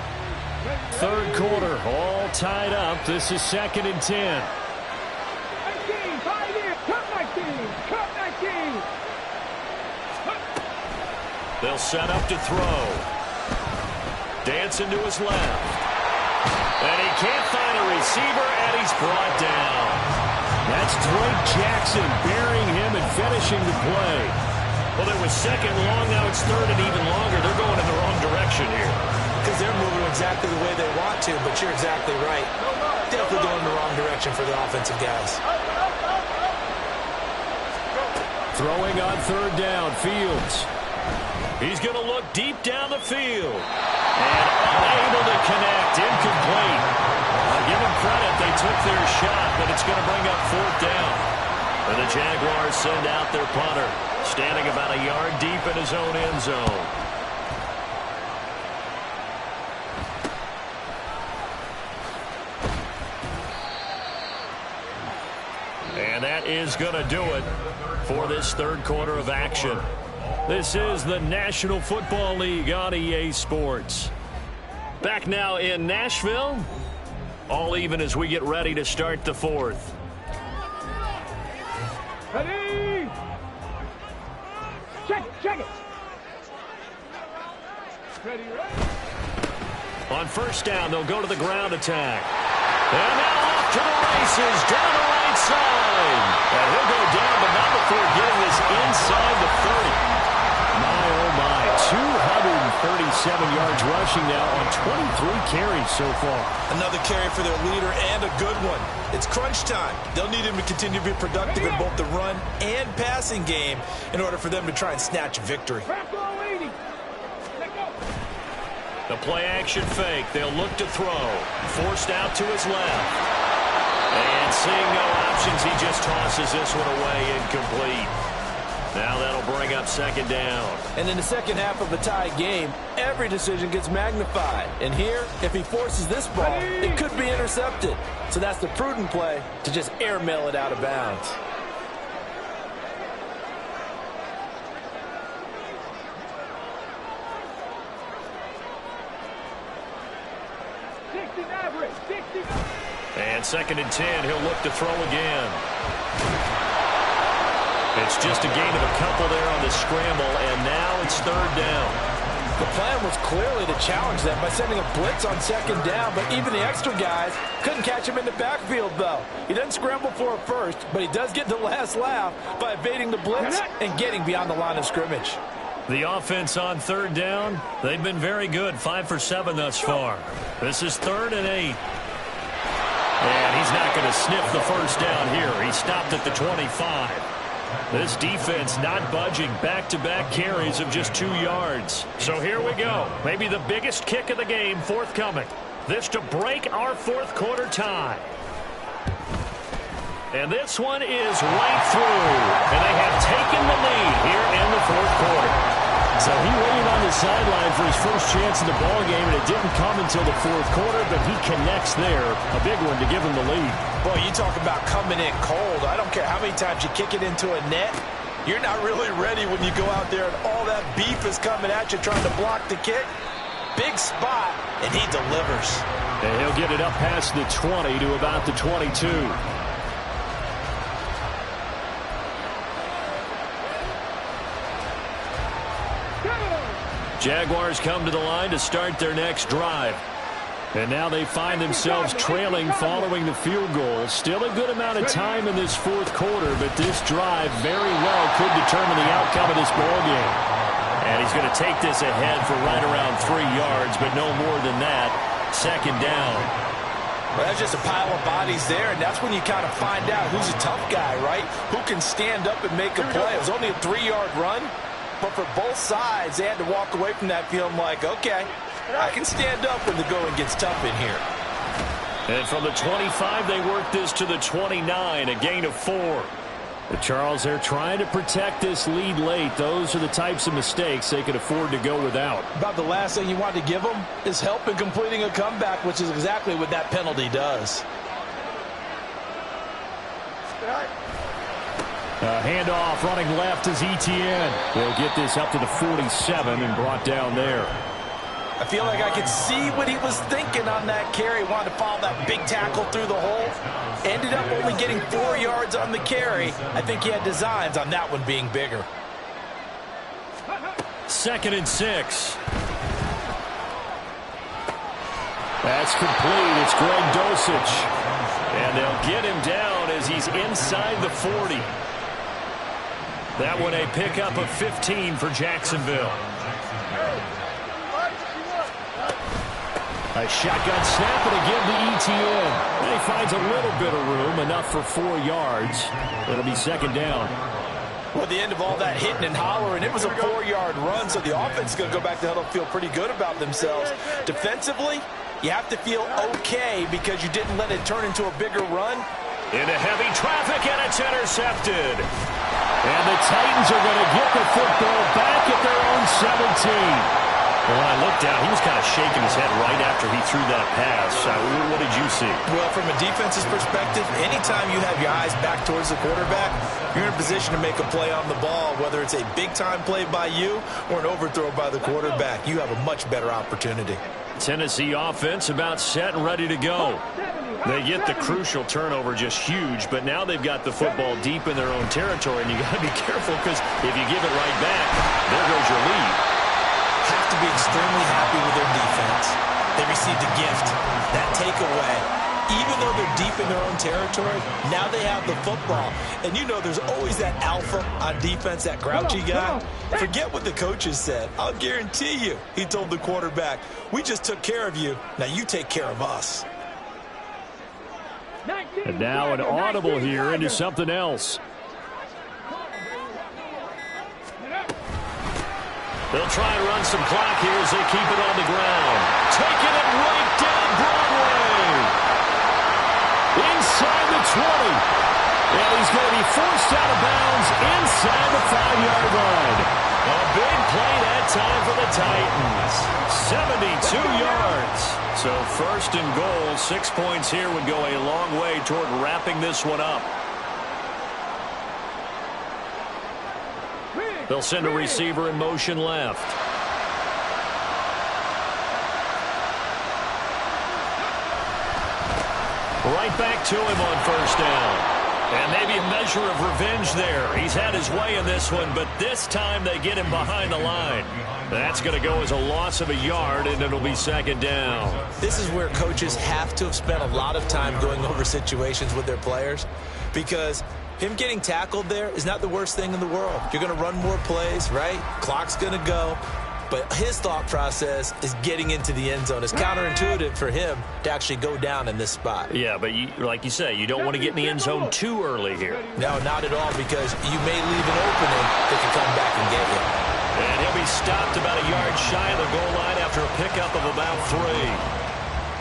Third quarter, all tied up. This is 2nd and 10. 19, 5 in, cut 19, cut 19. They'll set up to throw. Dancing to his left. And he can't find a receiver, and he's brought down. That's Drake Jackson burying him and finishing the play. Well, it was 2nd long, now it's 3rd and even longer. They're going in the wrong direction here. Because they're moving exactly the way they want to, but you're exactly right. Definitely going in the wrong direction for the offensive guys. Throwing on 3rd down, Fields. He's going to look deep down the field. And unable to connect, incomplete. I'll give them credit, they took their shot, but it's going to bring up 4th down. And the Jaguars send out their punter, standing about a yard deep in his own end zone. And that is going to do it for this third quarter of action. This is the National Football League on EA Sports. Back now in Nashville. All even as we get ready to start the fourth. Ready? Check it. Ready. On 1st down, they'll go to the ground attack. And now off to the races, down the right side. And he'll go down, but not before getting this inside the 30. My, oh my, 237 yards rushing now on 23 carries so far. Another carry for their leader and a good one. It's crunch time. They'll need him to continue to be productive in both the run and passing game in order for them to try and snatch a victory. The play-action fake. They'll look to throw. Forced out to his left. And seeing no options, he just tosses this one away, incomplete. Now that'll bring up 2nd down. And in the second half of a tie game, every decision gets magnified. And here, if he forces this ball, it could be intercepted. So that's the prudent play to just airmail it out of bounds. And 2nd and 10, he'll look to throw again. It's just a gain of a couple there on the scramble, and now it's 3rd down. The plan was clearly to challenge them by sending a blitz on 2nd down, but even the extra guys couldn't catch him in the backfield, though. He doesn't scramble for it first, but he does get the last laugh by evading the blitz and getting beyond the line of scrimmage. The offense on 3rd down, they've been very good, 5 for 7 thus far. This is 3rd and 8. And he's not going to sniff the 1st down here. He stopped at the 25. This defense not budging, back-to-back carries of just 2 yards. So here we go. Maybe the biggest kick of the game forthcoming. This to break our 4th quarter tie. And this one is right through. And they have taken the lead here in the 4th quarter. So he waited on the sideline for his first chance in the ball game, and it didn't come until the 4th quarter, but he connects there. A big one to give him the lead. Boy, you talk about coming in cold. I don't care how many times you kick it into a net. You're not really ready when you go out there and all that beef is coming at you trying to block the kick. Big spot, and he delivers. And he'll get it up past the 20 to about the 22. Jaguars come to the line to start their next drive. And now they find themselves trailing following the field goal. Still a good amount of time in this fourth quarter, but this drive very well could determine the outcome of this ballgame. And he's going to take this ahead for right around 3 yards, but no more than that. Second down. Well, that's just a pile of bodies there, and that's when you kind of find out who's a tough guy, right? Who can stand up and make a play. It was only a 3-yard run, but for both sides, they had to walk away from that feeling like, okay, I can stand up when the going gets tough in here. And from the 25, they work this to the 29, a gain of 4. The Charles, they're trying to protect this lead late. Those are the types of mistakes they could afford to go without. About the last thing you want to give them is help in completing a comeback, which is exactly what that penalty does. A handoff running left is Etienne. They'll get this up to the 47 and brought down there. I feel like I could see what he was thinking on that carry. Wanted to follow that big tackle through the hole. Ended up only getting 4 yards on the carry. I think he had designs on that one being bigger. 2nd and 6. That's complete. It's Greg Dosich. And they'll get him down as he's inside the 40. That one a pickup of 15 for Jacksonville. A shotgun snap and again to Etienne. And he finds a little bit of room, enough for 4 yards. It'll be second down. Well, at the end of all that hitting and hollering, it was a 4-yard run, so the offense is going to go back to huddle, feel pretty good about themselves. Defensively, you have to feel okay because you didn't let it turn into a bigger run. Into heavy traffic, and it's intercepted. And the Titans are going to get the football back at their own 17. Well, when I looked down, he was kind of shaking his head right after he threw that pass. What did you see? Well, from a defense's perspective, anytime you have your eyes back towards the quarterback, you're in a position to make a play on the ball, whether it's a big-time play by you or an overthrow by the quarterback. You have a much better opportunity. Tennessee offense about set and ready to go. They get the crucial turnover, just huge, but now they've got the football deep in their own territory, and you got to be careful because if you give it right back, there goes your lead. Have to be extremely happy with their defense. They received a gift. That takeaway, even though they're deep in their own territory, now they have the football. And you know there's always that alpha on defense, that grouchy guy. Forget what the coaches said. I'll guarantee you, he told the quarterback, we just took care of you. Now you take care of us. And now an audible here into something else. They'll try and run some clock here as they keep it on the ground. Taking it right down Broadway. Inside the 20. And he's going to be forced out of bounds inside the 5-yard line. A big play that time for the Titans. 72 yards. So first and goal, 6 points here would go a long way toward wrapping this one up. They'll send a receiver in motion left. Right back to him on first down. And maybe a measure of revenge there. He's had his way in this one, but this time they get him behind the line. That's going to go as a loss of a yard, and it'll be second down. This is where coaches have to have spent a lot of time going over situations with their players, because him getting tackled there is not the worst thing in the world. You're going to run more plays, right? Clock's going to go. But his thought process is getting into the end zone. It's counterintuitive for him to actually go down in this spot. Yeah, but like you say, you don't want to get in the end zone too early here. No, not at all, because you may leave an opening that can come back and get you. And he'll be stopped about a yard shy of the goal line after a pickup of about 3.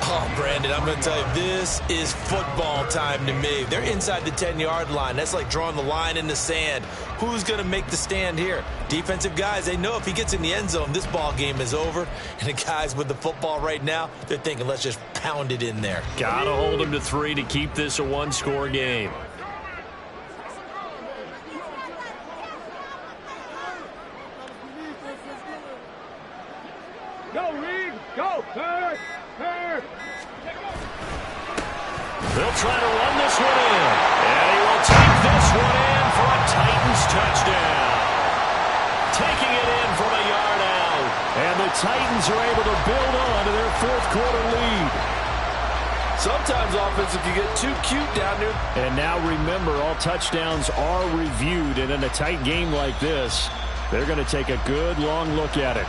Oh, Brandon, I'm going to tell you, this is football time to me. They're inside the 10-yard line. That's like drawing the line in the sand. Who's going to make the stand here? Defensive guys, they know if he gets in the end zone, this ball game is over. And the guys with the football right now, they're thinking, let's just pound it in there. Got to hold him to 3 to keep this a one-score game. Go, Reed! Go! Third! They'll try to run this one in. And he will take this one in for a Titans touchdown. Taking it in from a yard out. And the Titans are able to build on to their fourth quarter lead. Sometimes offense can get too cute down there. And now remember, all touchdowns are reviewed, and in a tight game like this, they're going to take a good long look at it.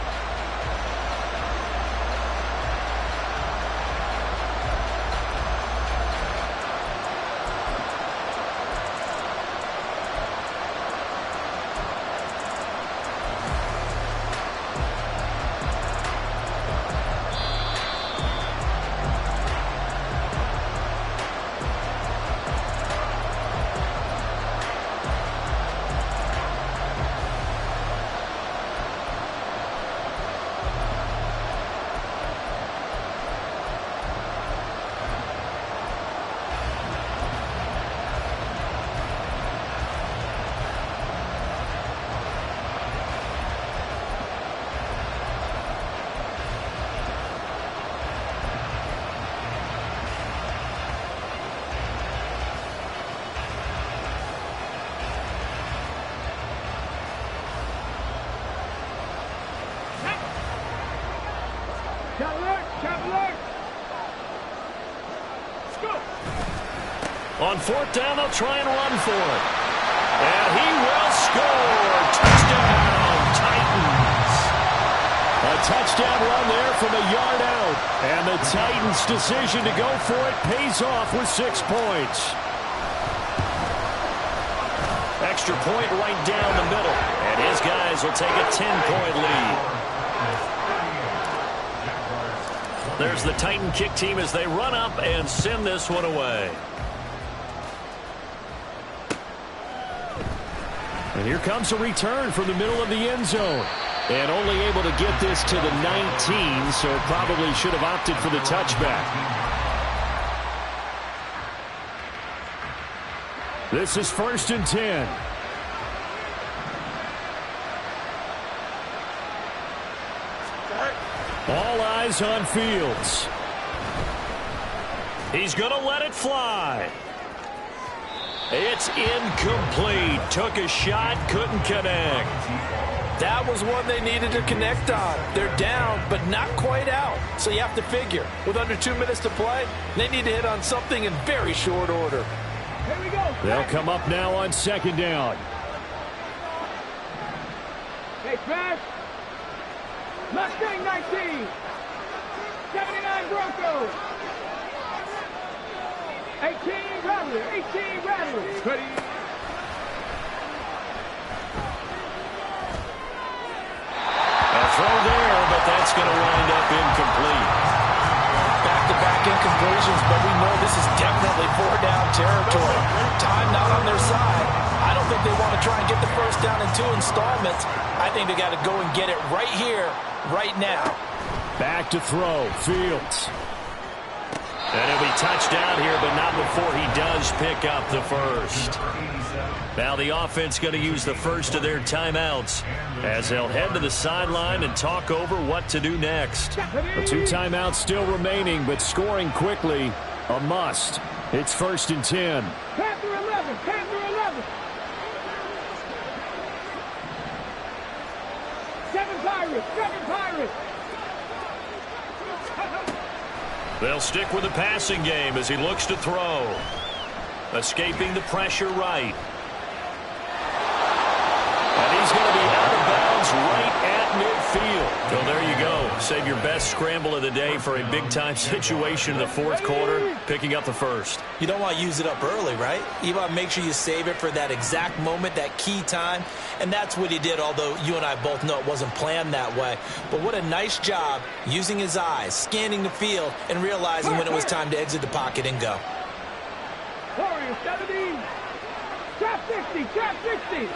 On fourth down, they'll try and run for it. And he will score. Touchdown, Titans. A touchdown run there from a yard out. And the Titans' decision to go for it pays off with 6 points. Extra point right down the middle. And his guys will take a 10-point lead. There's the Titan kick team as they run up and send this one away. And here comes a return from the middle of the end zone. And only able to get this to the 19, so probably should have opted for the touchback. This is 1st and 10. All eyes on Fields. He's going to let it fly. It's incomplete. Took a shot, couldn't connect. That was one they needed to connect on. They're down, but not quite out. So you have to figure, with under 2 minutes to play, they need to hit on something in very short order. Here we go. They'll come up now on 2nd down. Hey, smash. Mustang 19. 79 Broncos. 18 Rattler. 18 Rattler. Ready. A throw there, but that's going to wind up incomplete. Back-to-back incompletions, but we know this is definitely 4-down territory. Time not on their side. I don't think they want to try and get the first down in 2 installments. I think they got to go and get it right here, right now. Back to throw, Fields. And he'll be touchdown here, but not before he does pick up the first. Now the offense going to use the first of their timeouts as they'll head to the sideline and talk over what to do next. The 2 timeouts still remaining, but scoring quickly, a must. It's 1st and 10. Panther 11. Panther 11. 7 Pirates. 7 Pirates. They'll stick with the passing game as he looks to throw. Escaping the pressure right. And he's going to be out of bounds right at midfield. So there you go. Save your best scramble of the day for a big-time situation in the 4th quarter, picking up the first. You don't want to use it up early, right? You want to make sure you save it for that exact moment, that key time. And that's what he did, although you and I both know it wasn't planned that way. But what a nice job using his eyes, scanning the field, and realizing when it was time to exit the pocket and go. Warriors 70. Trap 60. Trap 60.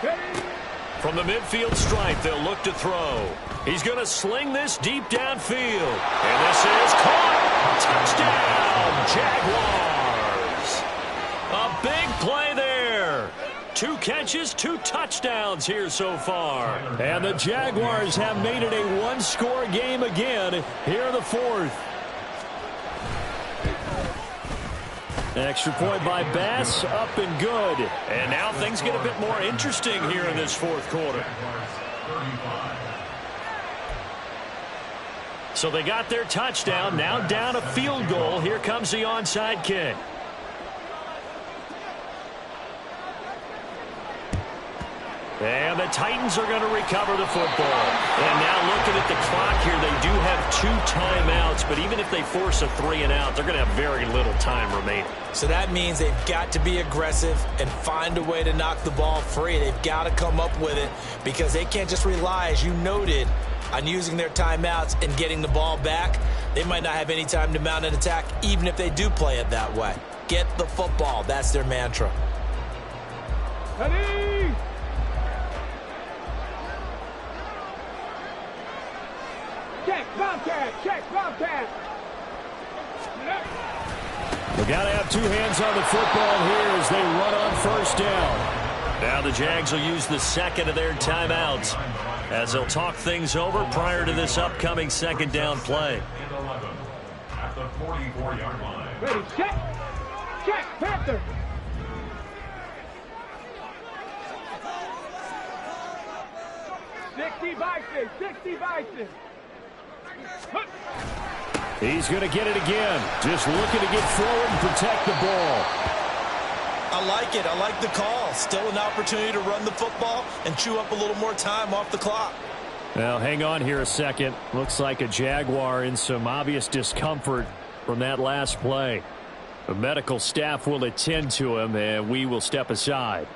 Ready. From the midfield stripe, they'll look to throw. He's going to sling this deep downfield. And this is caught. Touchdown, Jaguars. A big play there. 2 catches, 2 touchdowns here so far. And the Jaguars have made it a 1-score game again here in the 4th. Extra point by Bass, up and good. And now things get a bit more interesting here in this 4th quarter. So they got their touchdown. Now down a field goal. Here comes the onside kick. And the Titans are going to recover the football. And now looking at the clock here, they do have 2 timeouts. But even if they force a 3-and-out, they're going to have very little time remaining. So that means they've got to be aggressive and find a way to knock the ball free. They've got to come up with it because they can't just rely, as you noted, on using their timeouts and getting the ball back. They might not have any time to mount an attack, even if they do play it that way. Get the football. That's their mantra. Ready? Check, Bobcat, check, Bobcat. We got to have 2 hands on the football here as they run on first down. Now the Jags will use the second of their timeouts as they'll talk things over prior to this upcoming second down play. At the 44-yard line. Ready, check, check, Panther. Sixty Bison. He's going to get it again. Just looking to get forward and protect the ball. I like it. I like the call. Still an opportunity to run the football and chew up a little more time off the clock. Now, hang on here a second. Looks like a Jaguar in some obvious discomfort from that last play. The medical staff will attend to him, and we will step aside.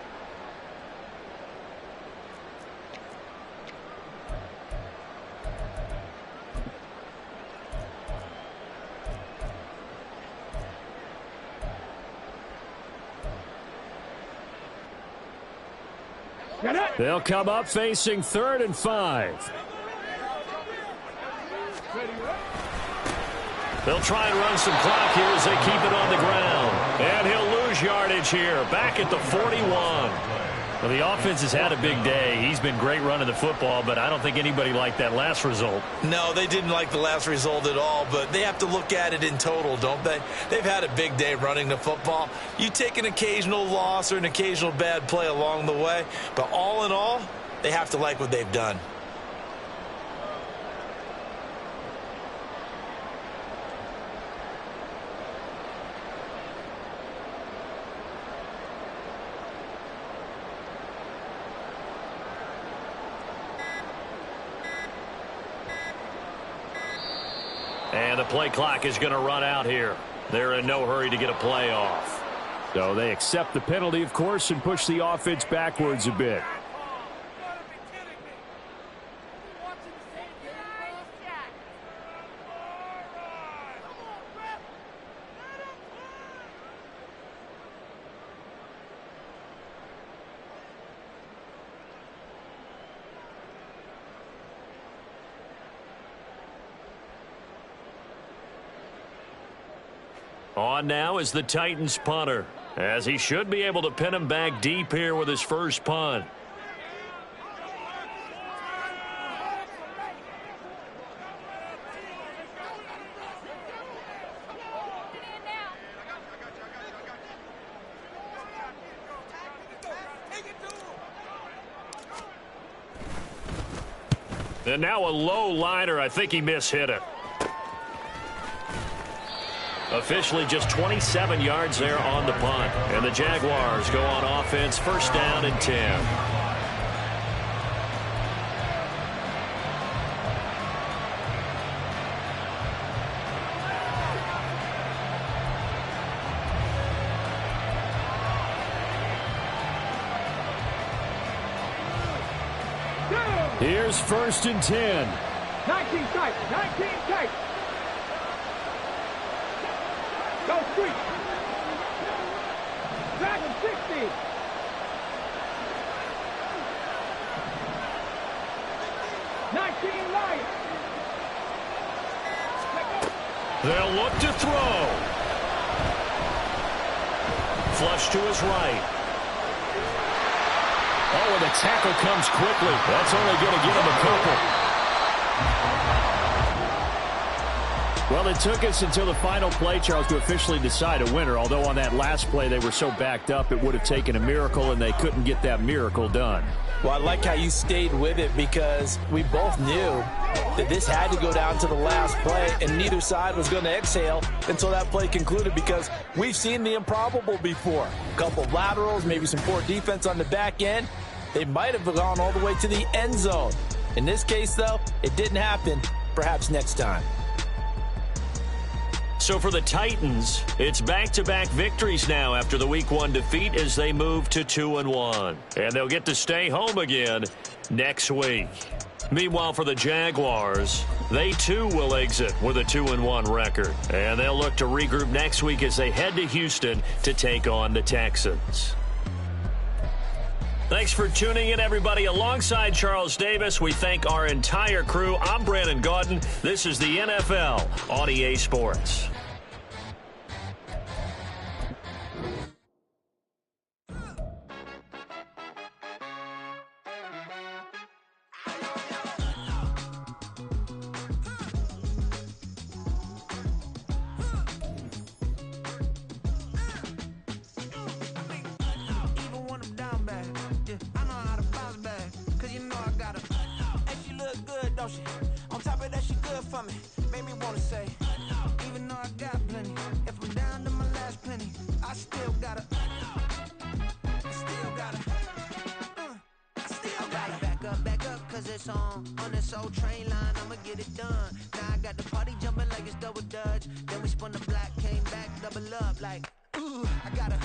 They'll come up facing 3rd and 5. They'll try and run some clock here as they keep it on the ground. And he'll lose yardage here, back at the 41. Well, the offense has had a big day. He's been great running the football, but I don't think anybody liked that last result. No, they didn't like the last result at all, but they have to look at it in total, don't they? They've had a big day running the football. You take an occasional loss or an occasional bad play along the way, but all in all, they have to like what they've done. And the play clock is going to run out here. They're in no hurry to get a play off. So they accept the penalty, of course, and push the offense backwards a bit. On now is the Titans punter, as he should be able to pin him back deep here with his first punt. And now a low liner. I think he mishit it. Officially just 27 yards there on the punt. And the Jaguars go on offense, first down and 10. Here's first and 10. 19 tight, 19 tight. Go street. Dragon 60. They'll look to throw. Flush to his right. Oh, and the tackle comes quickly. That's only going to get him a couple. Well, it took us until the final play, Charles, to officially decide a winner, although on that last play they were so backed up it would have taken a miracle, and they couldn't get that miracle done. Well, I like how you stayed with it because we both knew that this had to go down to the last play, and neither side was going to exhale until that play concluded because we've seen the improbable before. A couple of laterals, maybe some poor defense on the back end. They might have gone all the way to the end zone. In this case, though, it didn't happen. Perhaps next time. So for the Titans, it's back-to-back victories now after the Week 1 defeat as they move to 2-1. And they'll get to stay home again next week. Meanwhile, for the Jaguars, they too will exit with a 2-1 record. And they'll look to regroup next week as they head to Houston to take on the Texans. Thanks for tuning in, everybody. Alongside Charles Davis, we thank our entire crew. I'm Brandon Gaudin. This is the NFL on EA Sports. On top of that, she good for me. Made me wanna say, even though I got plenty, if I'm down to my last penny, I still gotta back up, cause it's on this old train line, I'ma get it done. Now I got the party jumping like it's double dutch. Then we spun the block, came back, double up like, ooh, I gotta